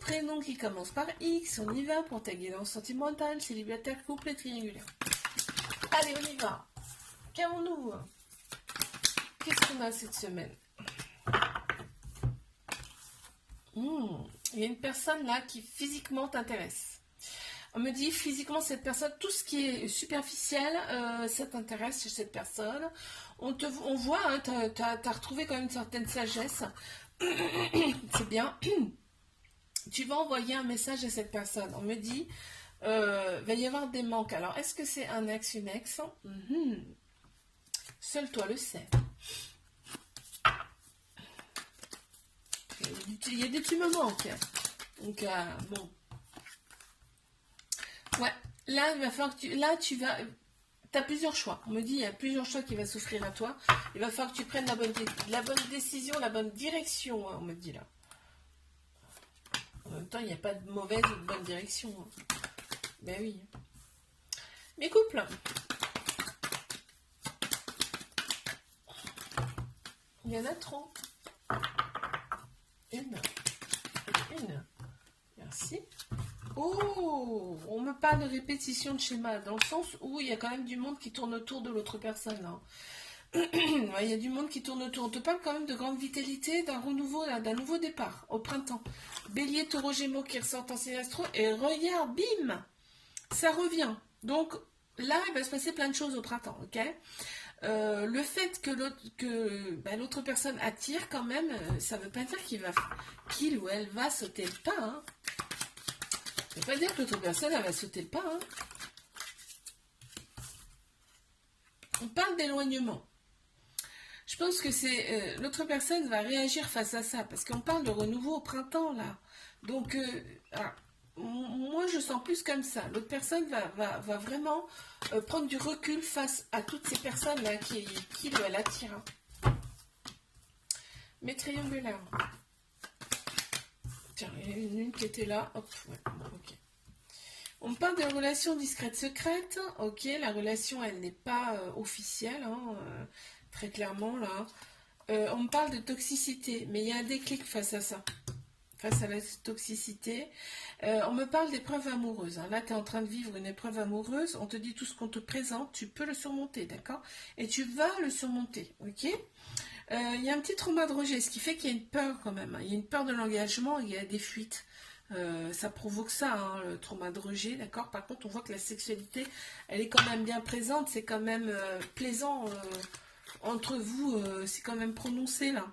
prénom qui commence par X. On y va pour ta guidance sentimentale, célibataire, couple et triangulaire. Allez, on y va. Qu'avons-nous? Qu'est-ce qu'on a cette semaine? Il y a une personne là qui physiquement t'intéresse. On me dit physiquement cette personne, tout ce qui est superficiel, ça t'intéresse chez cette personne. On voit, hein, tu as retrouvé quand même une certaine sagesse. C'est bien. Tu vas envoyer un message à cette personne. On me dit, va y avoir des manques. Alors, est-ce que c'est un ex, une ex? Seul toi le sais. Il y a des petits moments, ok. Donc, bon. Ouais, là, il va falloir que tu vas... Tu as plusieurs choix. On me dit, il y a plusieurs choix qui vont s'offrir à toi. Il va falloir que tu prennes la bonne décision, la bonne direction, hein, on me dit là. En même temps, il n'y a pas de mauvaise ou de bonne direction. Hein. Ben oui. Mes couples. Il y en a trop. Une. Merci. Oh, on me parle de répétition de schéma, dans le sens où il y a quand même du monde qui tourne autour de l'autre personne. Hein. Il y a du monde qui tourne autour. On te parle quand même de grande vitalité, d'un renouveau, d'un nouveau départ au printemps. Bélier, taureau, gémeaux qui ressortent en signe astro. Et regarde, bim, ça revient. Donc là, il va se passer plein de choses au printemps, ok? Le fait que l'autre personne attire quand même, ça ne veut pas dire qu'il ou elle va sauter le pas. Hein. Ça ne veut pas dire que l'autre personne elle va sauter le pas. Hein. On parle d'éloignement. Je pense que c'est l'autre personne va réagir face à ça, parce qu'on parle de renouveau au printemps là. Donc, moi je sens plus comme ça. L'autre personne va vraiment prendre du recul face à toutes ces personnes là qui elle attire. Mais triangulaire. Tiens, il y a une qui était là. Hop, ouais, bon, ok. On me parle de relations discrètes secrètes. Ok, la relation elle n'est pas officielle. Hein, très clairement là. On me parle de toxicité, mais il y a un déclic face à ça, face à la toxicité. On me parle d'épreuves amoureuses. Hein. Là, tu es en train de vivre une épreuve amoureuse. On te dit tout ce qu'on te présente, tu peux le surmonter, d'accord? Et tu vas le surmonter, ok? Il y a un petit trauma de rejet, ce qui fait qu'il y a une peur quand même. Hein. Il y a une peur de l'engagement, il y a des fuites. Ça provoque ça, hein, le trauma de rejet, d'accord? Par contre, on voit que la sexualité, elle est quand même bien présente. C'est quand même plaisant... entre vous, c'est quand même prononcé là.